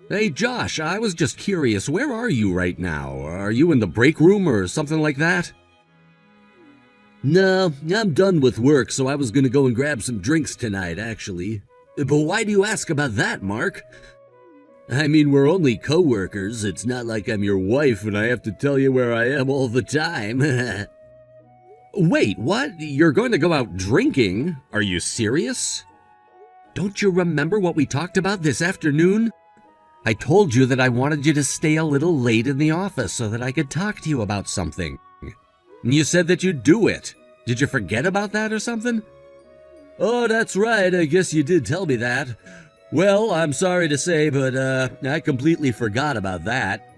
Hey Josh, I was just curious, where are you right now? Are you in the break room or something like that? No, I'm done with work, so I was gonna go and grab some drinks tonight, actually. But why do you ask about that, Mark? I mean, we're only co-workers. It's not like I'm your wife and I have to tell you where I am all the time. Wait, what? You're going to go out drinking? Are you serious? Don't you remember what we talked about this afternoon? I told you that I wanted you to stay a little late in the office so that I could talk to you about something. You said that you'd do it. Did you forget about that or something? Oh, that's right. I guess you did tell me that. Well, I'm sorry to say, but I completely forgot about that.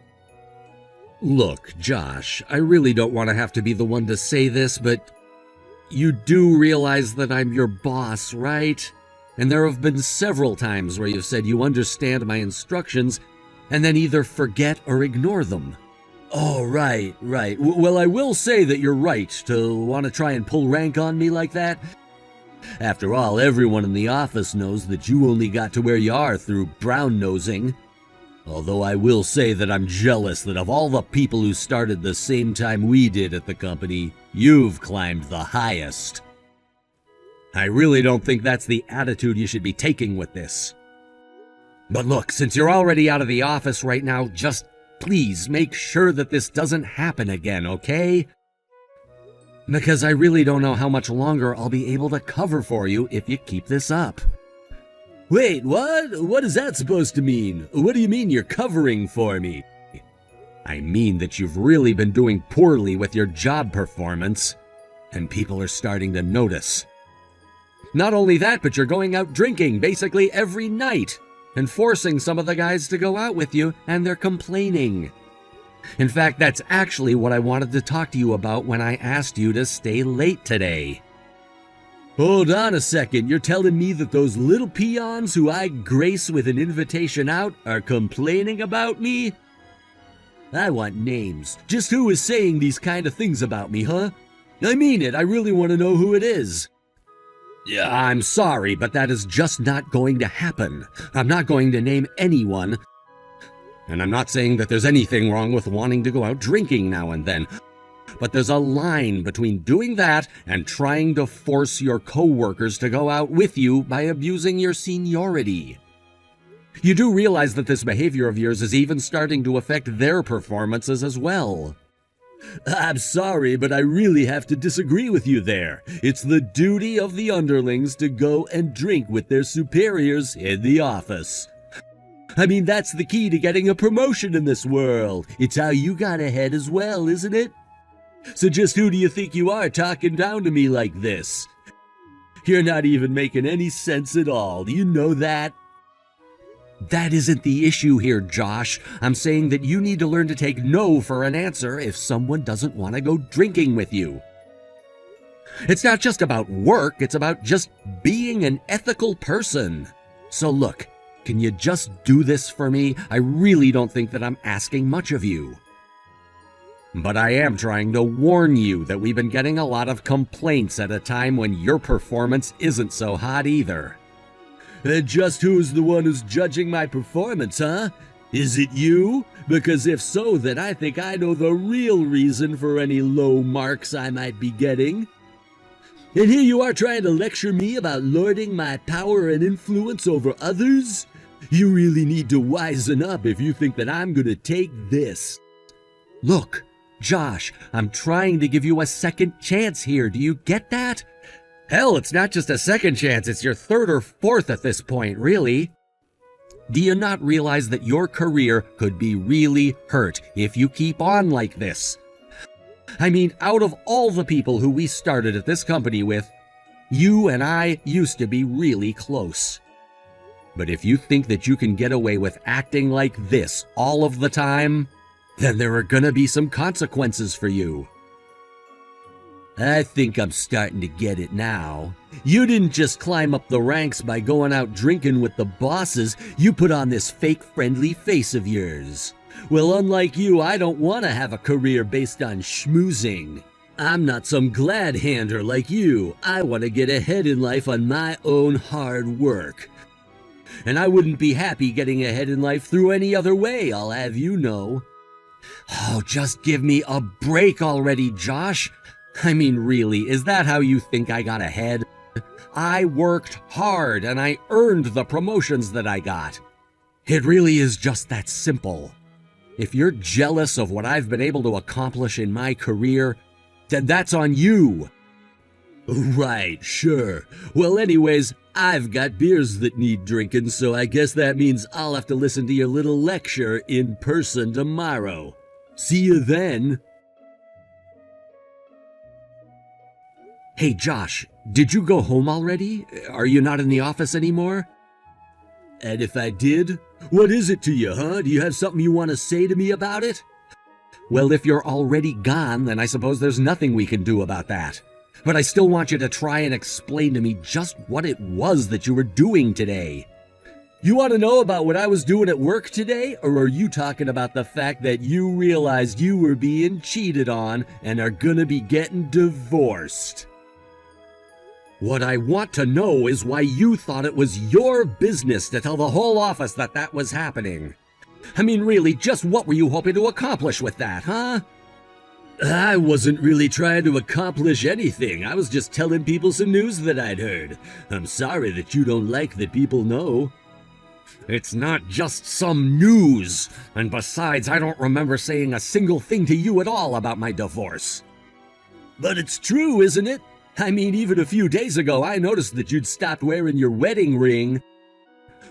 Look, Josh, I really don't want to have to be the one to say this, but you do realize that I'm your boss, right? And there have been several times where you've said you understand my instructions and then either forget or ignore them. Oh, right. Well, I will say that you're right to want to try and pull rank on me like that. After all, everyone in the office knows that you only got to where you are through brown-nosing. Although I will say that I'm jealous that of all the people who started the same time we did at the company, you've climbed the highest. I really don't think that's the attitude you should be taking with this. But look, since you're already out of the office right now, just please make sure that this doesn't happen again, okay? Because I really don't know how much longer I'll be able to cover for you if you keep this up. Wait, what? What is that supposed to mean? What do you mean you're covering for me? I mean that you've really been doing poorly with your job performance, and people are starting to notice. Not only that, but you're going out drinking basically every night, and forcing some of the guys to go out with you, and they're complaining. In fact, that's actually what I wanted to talk to you about when I asked you to stay late today. Hold on a second, you're telling me that those little peons who I grace with an invitation out are complaining about me? I want names. Just who is saying these kind of things about me, huh? I mean it, I really want to know who it is. Yeah, I'm sorry, but that is just not going to happen. I'm not going to name anyone. And I'm not saying that there's anything wrong with wanting to go out drinking now and then. But there's a line between doing that and trying to force your coworkers to go out with you by abusing your seniority. You do realize that this behavior of yours is even starting to affect their performances as well. I'm sorry, but I really have to disagree with you there. It's the duty of the underlings to go and drink with their superiors in the office. I mean, that's the key to getting a promotion in this world. It's how you got ahead as well, isn't it? So just who do you think you are talking down to me like this? You're not even making any sense at all. Do you know that? That isn't the issue here, Josh. I'm saying that you need to learn to take no for an answer if someone doesn't want to go drinking with you. It's not just about work, it's about just being an ethical person. So look, can you just do this for me? I really don't think that I'm asking much of you. But I am trying to warn you that we've been getting a lot of complaints at a time when your performance isn't so hot either. And just who's the one who's judging my performance, huh? Is it you? Because if so, then I think I know the real reason for any low marks I might be getting. And here you are trying to lecture me about lording my power and influence over others? You really need to wisen up if you think that I'm gonna take this. Look, Josh, I'm trying to give you a second chance here. Do you get that? Hell, it's not just a second chance, it's your third or fourth at this point, really. Do you not realize that your career could be really hurt if you keep on like this? I mean, out of all the people who we started at this company with, you and I used to be really close. But if you think that you can get away with acting like this all of the time, then there are gonna be some consequences for you. I think I'm starting to get it now. You didn't just climb up the ranks by going out drinking with the bosses, you put on this fake friendly face of yours. Well, unlike you, I don't want to have a career based on schmoozing. I'm not some glad-hander like you. I want to get ahead in life on my own hard work. And I wouldn't be happy getting ahead in life through any other way, I'll have you know. Oh, just give me a break already, Josh. I mean, really, is that how you think I got ahead? I worked hard and I earned the promotions that I got. It really is just that simple. If you're jealous of what I've been able to accomplish in my career, then that's on you. Right, sure. Well, anyways, I've got beers that need drinking, so I guess that means I'll have to listen to your little lecture in person tomorrow. See you then. Hey, Josh, did you go home already? Are you not in the office anymore? And if I did, what is it to you, huh? Do you have something you want to say to me about it? Well, if you're already gone, then I suppose there's nothing we can do about that. But I still want you to try and explain to me just what it was that you were doing today. You want to know about what I was doing at work today, or are you talking about the fact that you realized you were being cheated on and are gonna be getting divorced? What I want to know is why you thought it was your business to tell the whole office that that was happening. I mean, really, just what were you hoping to accomplish with that, huh? I wasn't really trying to accomplish anything. I was just telling people some news that I'd heard. I'm sorry that you don't like that people know. It's not just some news. And besides, I don't remember saying a single thing to you at all about my divorce. But it's true, isn't it? I mean, even a few days ago, I noticed that you'd stopped wearing your wedding ring.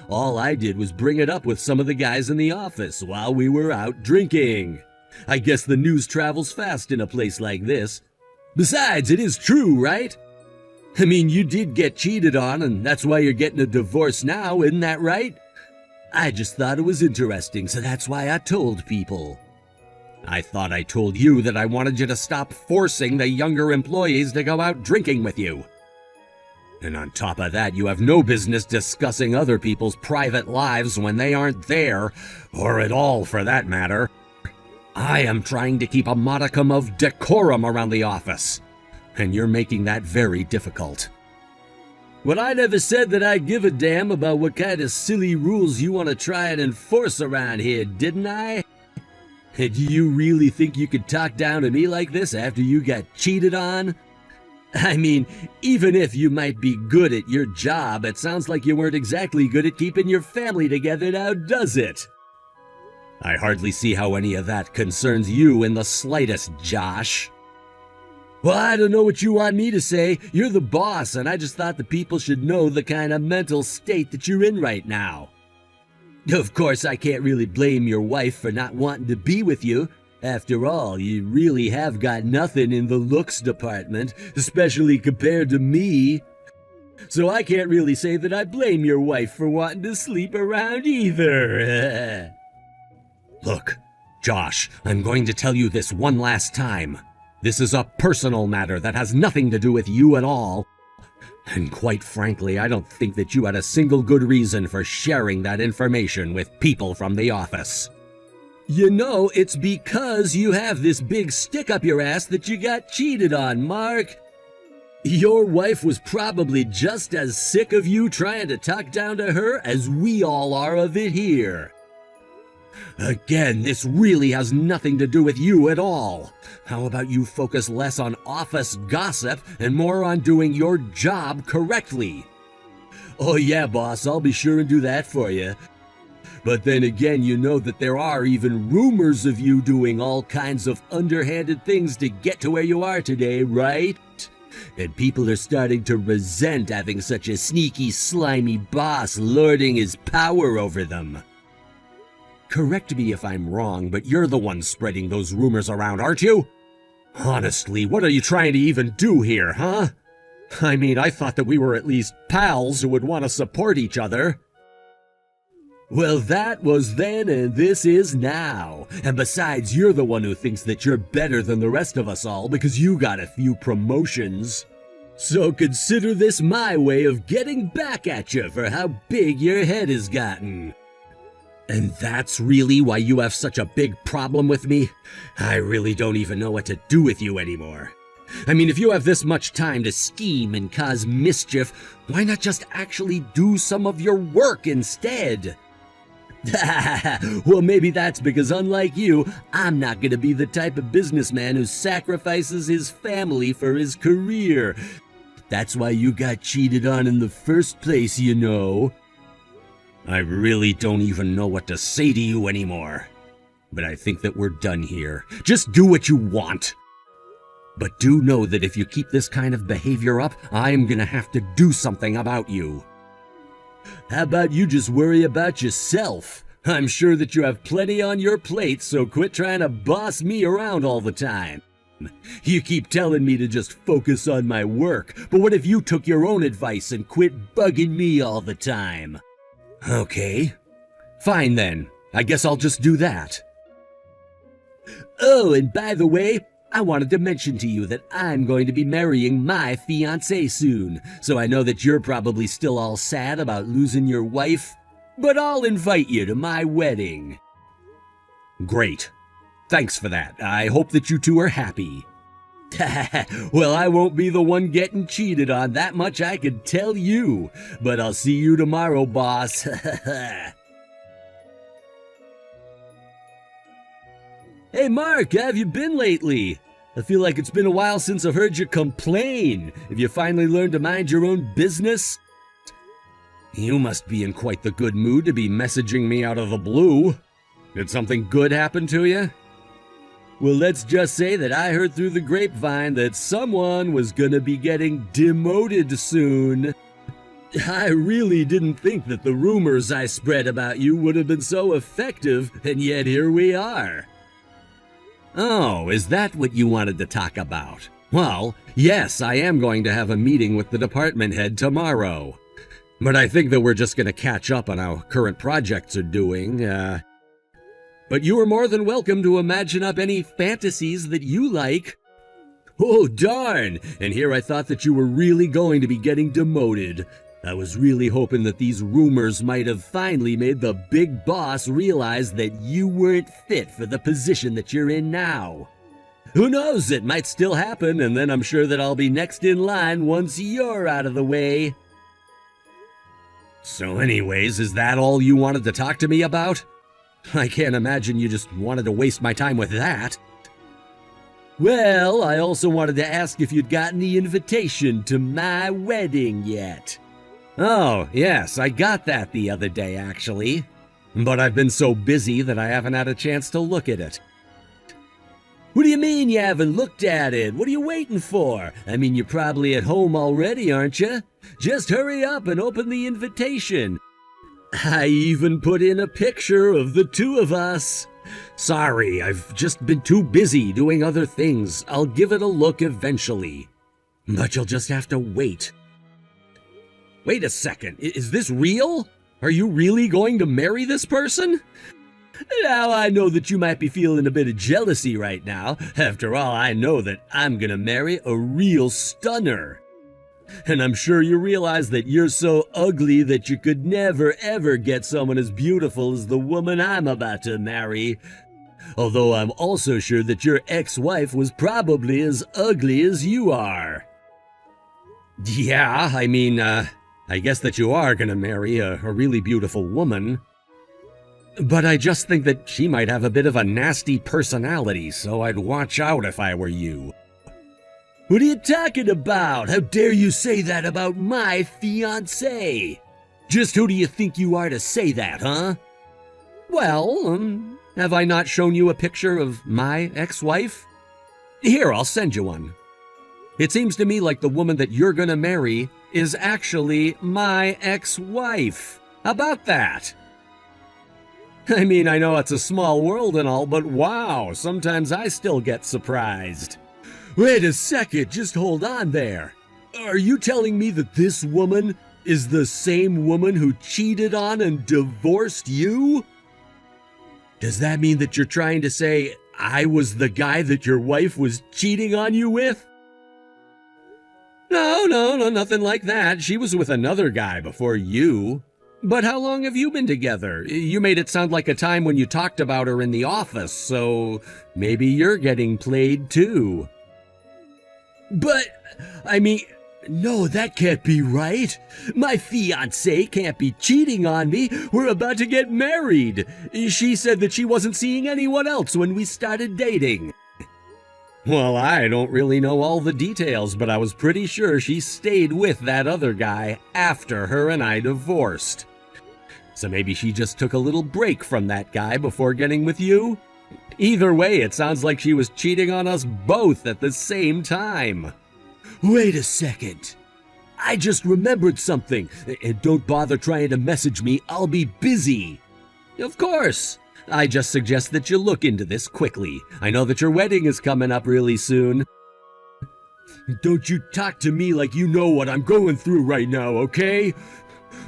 All I did was bring it up with some of the guys in the office while we were out drinking. I guess the news travels fast in a place like this. Besides, it is true, right? I mean, you did get cheated on, and that's why you're getting a divorce now, isn't that right? I just thought it was interesting, so that's why I told people. I thought I told you that I wanted you to stop forcing the younger employees to go out drinking with you. And on top of that, you have no business discussing other people's private lives when they aren't there, or at all for that matter. I am trying to keep a modicum of decorum around the office, and you're making that very difficult. Well, I never said that I give a damn about what kind of silly rules you want to try and enforce around here, didn't I? And do you really think you could talk down to me like this after you got cheated on? I mean, even if you might be good at your job, it sounds like you weren't exactly good at keeping your family together now, does it? I hardly see how any of that concerns you in the slightest, Josh. Well, I don't know what you want me to say. You're the boss, and I just thought the people should know the kind of mental state that you're in right now. Of course, I can't really blame your wife for not wanting to be with you. After all, you really have got nothing in the looks department, especially compared to me. So I can't really say that I blame your wife for wanting to sleep around either. Look, Josh, I'm going to tell you this one last time. This is a personal matter that has nothing to do with you at all. And quite frankly, I don't think that you had a single good reason for sharing that information with people from the office. You know, it's because you have this big stick up your ass that you got cheated on, Mark. Your wife was probably just as sick of you trying to talk down to her as we all are of it here. Again, this really has nothing to do with you at all. How about you focus less on office gossip and more on doing your job correctly? Oh yeah, boss, I'll be sure and do that for you. But then again, you know that there are even rumors of you doing all kinds of underhanded things to get to where you are today, right? And people are starting to resent having such a sneaky, slimy boss lording his power over them. Correct me if I'm wrong, but you're the one spreading those rumors around, aren't you? Honestly, what are you trying to even do here, huh? I mean, I thought that we were at least pals who would want to support each other. Well, that was then and this is now. And besides, you're the one who thinks that you're better than the rest of us all because you got a few promotions. So consider this my way of getting back at you for how big your head has gotten. And that's really why you have such a big problem with me? I really don't even know what to do with you anymore. I mean, if you have this much time to scheme and cause mischief, why not just actually do some of your work instead? Well, maybe that's because, unlike you, I'm not going to be the type of businessman who sacrifices his family for his career. That's why you got cheated on in the first place, you know. I really don't even know what to say to you anymore. But I think that we're done here. Just do what you want. But do know that if you keep this kind of behavior up, I'm gonna have to do something about you. How about you just worry about yourself? I'm sure that you have plenty on your plate, so quit trying to boss me around all the time. You keep telling me to just focus on my work, but what if you took your own advice and quit bugging me all the time? Okay, fine then. I guess I'll just do that. Oh, and by the way, I wanted to mention to you that I'm going to be marrying my fiancée soon, so I know that you're probably still all sad about losing your wife, but I'll invite you to my wedding. Great. Thanks for that. I hope that you two are happy. Well, I won't be the one getting cheated on, that much I can tell you, but I'll see you tomorrow, boss. Hey Mark, how have you been lately? I feel like it's been a while since I've heard you complain. Have you finally learned to mind your own business? You must be in quite the good mood to be messaging me out of the blue. Did something good happen to you? Well, let's just say that I heard through the grapevine that someone was gonna be getting demoted soon. I really didn't think that the rumors I spread about you would have been so effective, and yet here we are. Oh, is that what you wanted to talk about? Well, yes, I am going to have a meeting with the department head tomorrow. But I think that we're just going to catch up on how current projects are doing. But you are more than welcome to imagine up any fantasies that you like. Oh, darn! And here I thought that you were really going to be getting demoted. I was really hoping that these rumors might have finally made the big boss realize that you weren't fit for the position that you're in now. Who knows, it might still happen, and then I'm sure that I'll be next in line once you're out of the way. So anyways, is that all you wanted to talk to me about? I can't imagine you just wanted to waste my time with that. Well, I also wanted to ask if you'd gotten the invitation to my wedding yet. Oh, yes, I got that the other day, actually. But I've been so busy that I haven't had a chance to look at it. What do you mean you haven't looked at it? What are you waiting for? I mean, you're probably at home already, aren't you? Just hurry up and open the invitation. I even put in a picture of the two of us. Sorry, I've just been too busy doing other things. I'll give it a look eventually. But you'll just have to wait. Wait a second, is this real? Are you really going to marry this person? Now, I know that you might be feeling a bit of jealousy right now. After all, I know that I'm gonna marry a real stunner. And I'm sure you realize that you're so ugly that you could never ever get someone as beautiful as the woman I'm about to marry. Although I'm also sure that your ex-wife was probably as ugly as you are. Yeah, I mean, I guess that you are gonna marry a really beautiful woman. But I just think that she might have a bit of a nasty personality, so I'd watch out if I were you. What are you talking about? How dare you say that about my fiancée? Just who do you think you are to say that, huh? Well, have I not shown you a picture of my ex-wife? Here, I'll send you one. It seems to me like the woman that you're gonna marry is actually my ex-wife. How about that? I mean, I know it's a small world and all, but wow, sometimes I still get surprised. Wait a second, just hold on there. Are you telling me that this woman is the same woman who cheated on and divorced you? Does that mean that you're trying to say I was the guy that your wife was cheating on you with? No, nothing like that. She was with another guy before you. But how long have you been together? You made it sound like a time when you talked about her in the office, so maybe you're getting played too. But, I mean, no, that can't be right. My fiancée can't be cheating on me. We're about to get married. She said that she wasn't seeing anyone else when we started dating. Well, I don't really know all the details, but I was pretty sure she stayed with that other guy after her and I divorced. So maybe she just took a little break from that guy before getting with you? Either way, it sounds like she was cheating on us both at the same time. Wait a second. I just remembered something. And don't bother trying to message me. I'll be busy. Of course. I just suggest that you look into this quickly. I know that your wedding is coming up really soon. Don't you talk to me like you know what I'm going through right now, okay?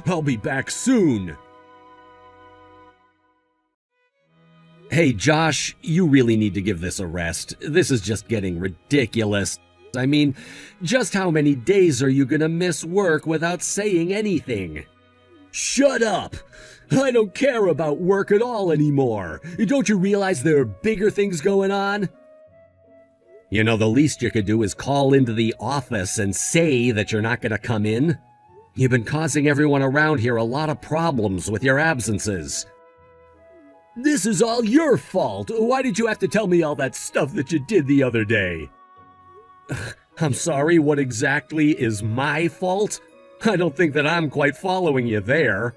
I'll be back soon. Hey, Josh, you really need to give this a rest. This is just getting ridiculous. I mean, just how many days are you gonna miss work without saying anything? Shut up! I don't care about work at all anymore. Don't you realize there are bigger things going on? You know, the least you could do is call into the office and say that you're not gonna come in. You've been causing everyone around here a lot of problems with your absences. This is all your fault. Why did you have to tell me all that stuff that you did the other day? I'm sorry, what exactly is my fault? I don't think that I'm quite following you there.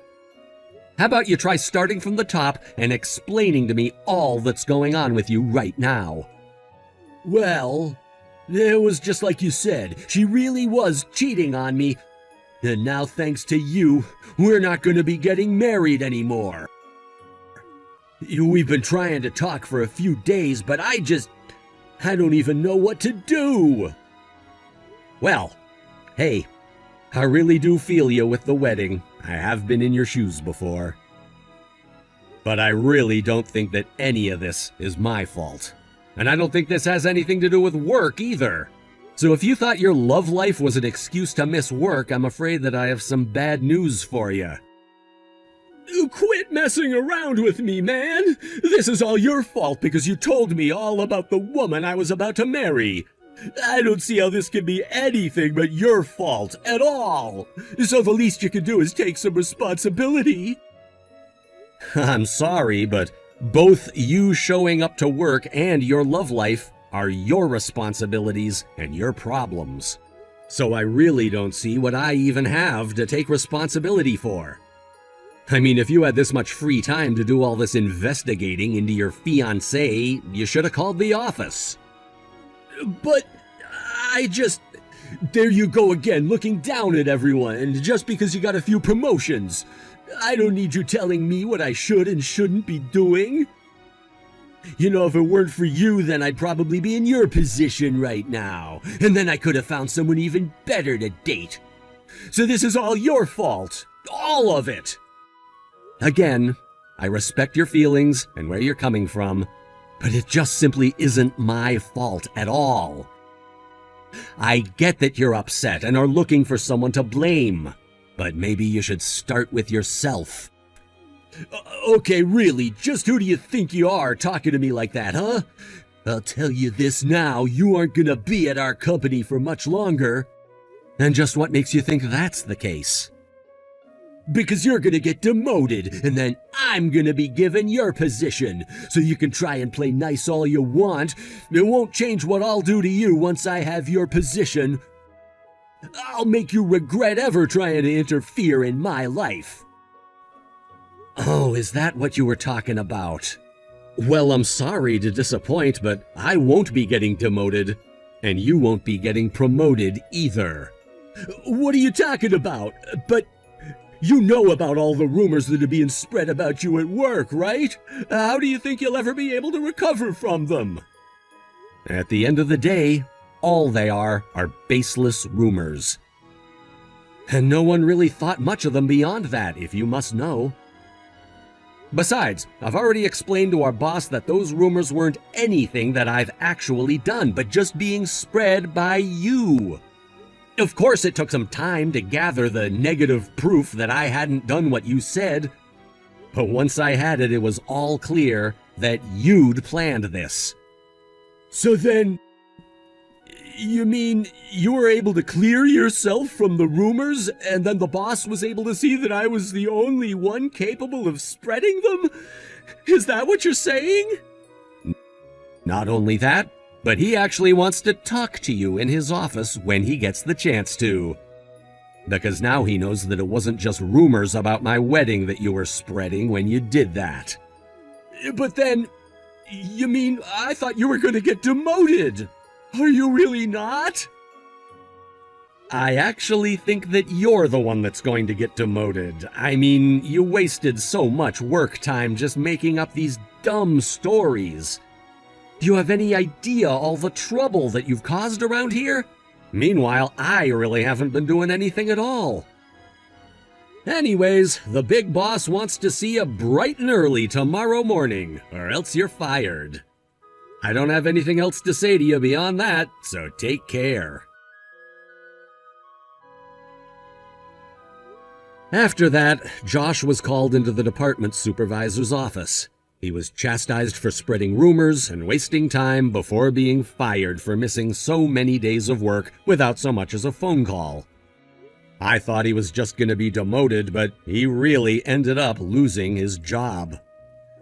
How about you try starting from the top and explaining to me all that's going on with you right now? Well, it was just like you said. She really was cheating on me. And now, thanks to you, we're not going to be getting married anymore. We've been trying to talk for a few days, but I don't even know what to do. Well, hey, I really do feel you with the wedding. I have been in your shoes before. But I really don't think that any of this is my fault. And I don't think this has anything to do with work either. So if you thought your love life was an excuse to miss work, I'm afraid that I have some bad news for you. Quit messing around with me, man! This is all your fault because you told me all about the woman I was about to marry. I don't see how this can be anything but your fault at all. So the least you can do is take some responsibility. I'm sorry, but both you showing up to work and your love life are your responsibilities and your problems. So I really don't see what I even have to take responsibility for. I mean, if you had this much free time to do all this investigating into your fiancé, you should have called the office. But there you go again, looking down at everyone, just because you got a few promotions. I don't need you telling me what I should and shouldn't be doing. You know, if it weren't for you, then I'd probably be in your position right now, and then I could have found someone even better to date. So this is all your fault. All of it. Again, I respect your feelings and where you're coming from, but it just simply isn't my fault at all. I get that you're upset and are looking for someone to blame, but maybe you should start with yourself. Okay, really, just who do you think you are talking to me like that, huh? I'll tell you this now, you aren't gonna be at our company for much longer. And just what makes you think that's the case? Because you're gonna get demoted, and then I'm gonna be given your position. So you can try and play nice all you want. It won't change what I'll do to you once I have your position. I'll make you regret ever trying to interfere in my life. Oh, is that what you were talking about? Well, I'm sorry to disappoint, but I won't be getting demoted. And you won't be getting promoted either. What are you talking about? But you know about all the rumors that are being spread about you at work, right? How do you think you'll ever be able to recover from them? At the end of the day, all they are baseless rumors. And no one really thought much of them beyond that, if you must know. Besides, I've already explained to our boss that those rumors weren't anything that I've actually done, but just being spread by you. Of course, it took some time to gather the negative proof that I hadn't done what you said. But once I had it, it was all clear that you'd planned this. So then, You mean you were able to clear yourself from the rumors, and then the boss was able to see that I was the only one capable of spreading them? Is that what you're saying? Not only that, but he actually wants to talk to you in his office when he gets the chance to. Because now he knows that it wasn't just rumors about my wedding that you were spreading when you did that. But then, you mean I thought you were going to get demoted? Are you really not? I actually think that you're the one that's going to get demoted. I mean, you wasted so much work time just making up these dumb stories. Do you have any idea all the trouble that you've caused around here? Meanwhile, I really haven't been doing anything at all. Anyways, the big boss wants to see you bright and early tomorrow morning, or else you're fired. I don't have anything else to say to you beyond that, so take care. After that, Josh was called into the department supervisor's office. He was chastised for spreading rumors and wasting time before being fired for missing so many days of work without so much as a phone call. I thought he was just going to be demoted, but he really ended up losing his job.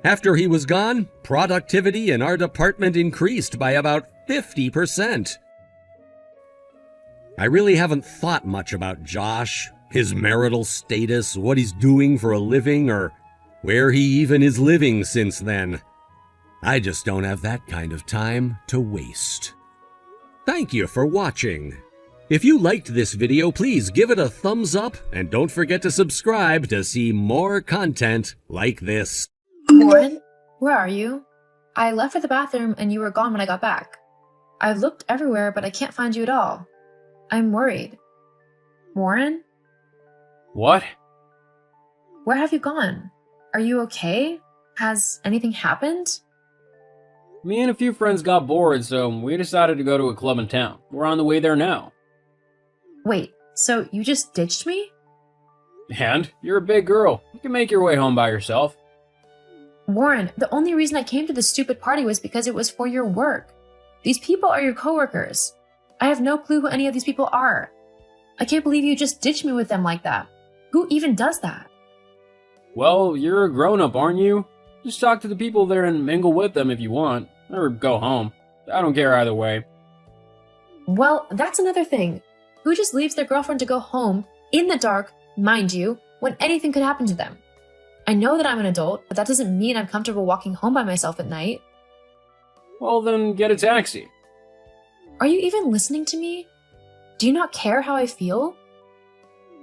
After he was gone, productivity in our department increased by about 50%. I really haven't thought much about Josh, his marital status, what he's doing for a living, or where he even is living since then. I just don't have that kind of time to waste. Thank you for watching. If you liked this video, please give it a thumbs up and don't forget to subscribe to see more content like this. Warren, where are you? I left for the bathroom and you were gone when I got back. I've looked everywhere, but I can't find you at all. I'm worried. Warren? What? Where have you gone? Are you okay? Has anything happened? Me and a few friends got bored, so we decided to go to a club in town. We're on the way there now. Wait, so you just ditched me? And? You're a big girl. You can make your way home by yourself. Warren, the only reason I came to this stupid party was because it was for your work. These people are your coworkers. I have no clue who any of these people are. I can't believe you just ditched me with them like that. Who even does that? Well, you're a grown-up, aren't you? Just talk to the people there and mingle with them if you want. Or go home. I don't care either way. Well, that's another thing. Who just leaves their girlfriend to go home, in the dark, mind you, when anything could happen to them? I know that I'm an adult, but that doesn't mean I'm comfortable walking home by myself at night. Well, then get a taxi. Are you even listening to me? Do you not care how I feel?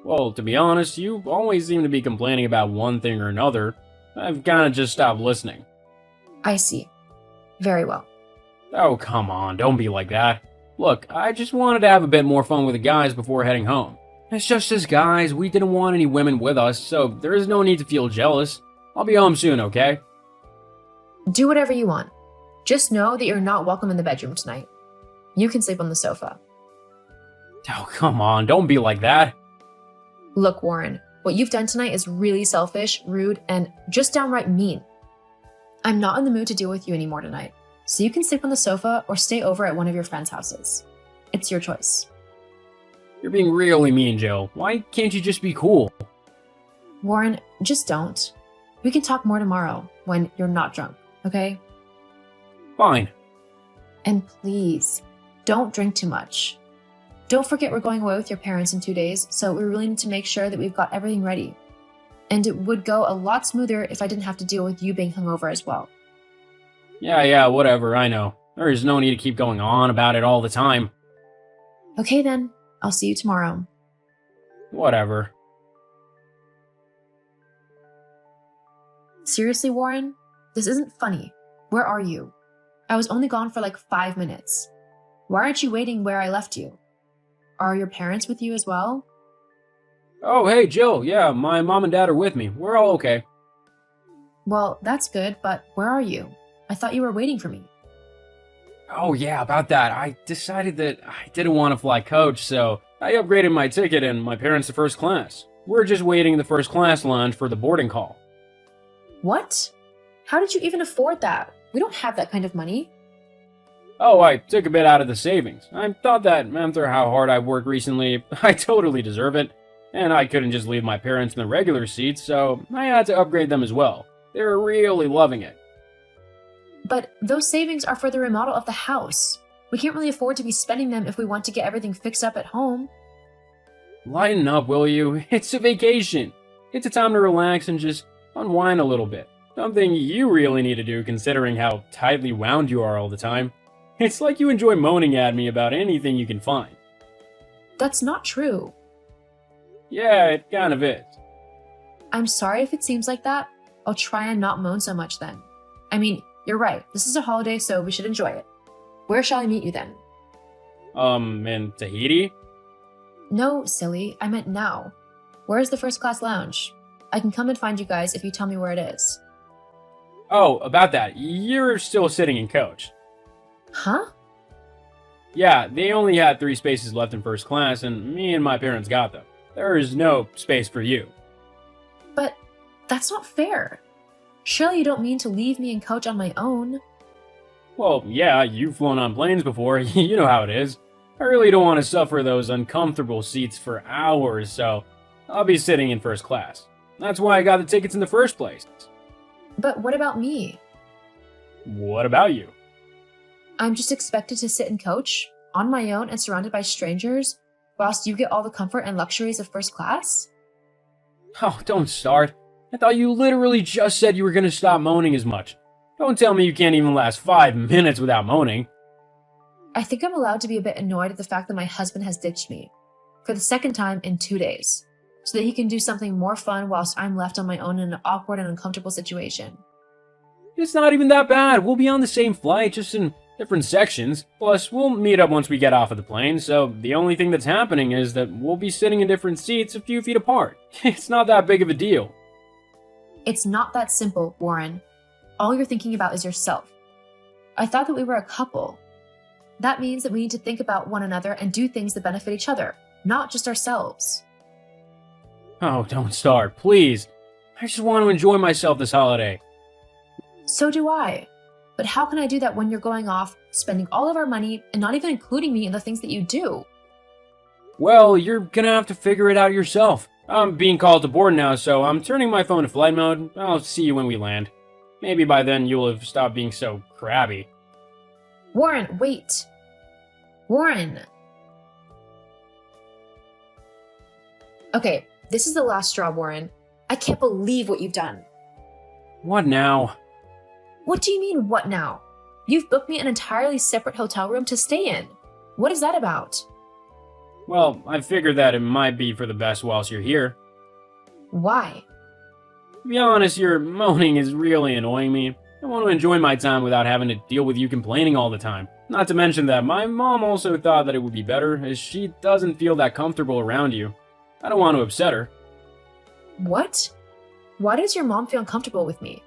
Well, to be honest, you always seem to be complaining about one thing or another. I've kinda just stopped listening. I see. Very well. Oh, come on, don't be like that. Look, I just wanted to have a bit more fun with the guys before heading home. It's just as guys, we didn't want any women with us, so there is no need to feel jealous. I'll be home soon, okay? Do whatever you want. Just know that you're not welcome in the bedroom tonight. You can sleep on the sofa. Oh, come on, don't be like that. Look, Warren, what you've done tonight is really selfish, rude, and just downright mean. I'm not in the mood to deal with you anymore tonight, so you can sleep on the sofa or stay over at one of your friends' houses. It's your choice. You're being really mean, Jill. Why can't you just be cool? Warren, just don't. We can talk more tomorrow when you're not drunk, okay? Fine. And please, don't drink too much. Don't forget we're going away with your parents in 2 days, so we really need to make sure that we've got everything ready. And it would go a lot smoother if I didn't have to deal with you being hungover as well. Yeah, whatever, I know. There's no need to keep going on about it all the time. Okay then, I'll see you tomorrow. Whatever. Seriously, Warren? This isn't funny. Where are you? I was only gone for like 5 minutes. Why aren't you waiting where I left you? Are your parents with you as well? Oh, hey, Jill. Yeah, my mom and dad are with me. We're all okay. Well, that's good, but where are you? I thought you were waiting for me. Oh, yeah, about that. I decided that I didn't want to fly coach, so I upgraded my ticket and my parents to first class. We're just waiting in the first class lounge for the boarding call. What? How did you even afford that? We don't have that kind of money. Oh, I took a bit out of the savings. I thought that after how hard I've worked recently, I totally deserve it. And I couldn't just leave my parents in the regular seats, so I had to upgrade them as well. They're really loving it. But those savings are for the remodel of the house. We can't really afford to be spending them if we want to get everything fixed up at home. Lighten up, will you? It's a vacation. It's a time to relax and just unwind a little bit. Something you really need to do considering how tightly wound you are all the time. It's like you enjoy moaning at me about anything you can find. That's not true. Yeah, it kind of is. I'm sorry if it seems like that. I'll try and not moan so much then. I mean, you're right. This is a holiday, so we should enjoy it. Where shall I meet you then? In Tahiti? No, silly. I meant now. Where's the first class lounge? I can come and find you guys if you tell me where it is. Oh, about that. You're still sitting in coach. Huh? Yeah, they only had 3 spaces left in first class, and me and my parents got them. There is no space for you. But that's not fair. Surely you don't mean to leave me and coach on my own. Well, yeah, you've flown on planes before. You know how it is. I really don't want to suffer those uncomfortable seats for hours, so I'll be sitting in first class. That's why I got the tickets in the first place. But what about me? What about you? I'm just expected to sit and coach, on my own and surrounded by strangers, whilst you get all the comfort and luxuries of first class? Oh, don't start. I thought you literally just said you were going to stop moaning as much. Don't tell me you can't even last 5 minutes without moaning. I think I'm allowed to be a bit annoyed at the fact that my husband has ditched me, for the second time in 2 days, so that he can do something more fun whilst I'm left on my own in an awkward and uncomfortable situation. It's not even that bad. We'll be on the same flight, just in different sections. Plus, we'll meet up once we get off of the plane, so the only thing that's happening is that we'll be sitting in different seats a few feet apart. It's not that big of a deal. It's not that simple, Warren. All you're thinking about is yourself. I thought that we were a couple. That means that we need to think about one another and do things that benefit each other, not just ourselves. Oh, don't start, please. I just want to enjoy myself this holiday. So do I. But how can I do that when you're going off, spending all of our money, and not even including me in the things that you do? Well, you're gonna have to figure it out yourself. I'm being called to board now, so I'm turning my phone to flight mode. I'll see you when we land. Maybe by then you'll have stopped being so crabby. Warren, wait. Warren. Okay, this is the last straw, Warren. I can't believe what you've done. What now? What do you mean, what now? You've booked me an entirely separate hotel room to stay in. What is that about? Well, I figured that it might be for the best whilst you're here. Why? To be honest, your moaning is really annoying me. I want to enjoy my time without having to deal with you complaining all the time. Not to mention that my mom also thought that it would be better, as she doesn't feel that comfortable around you. I don't want to upset her. What? Why does your mom feel uncomfortable with me?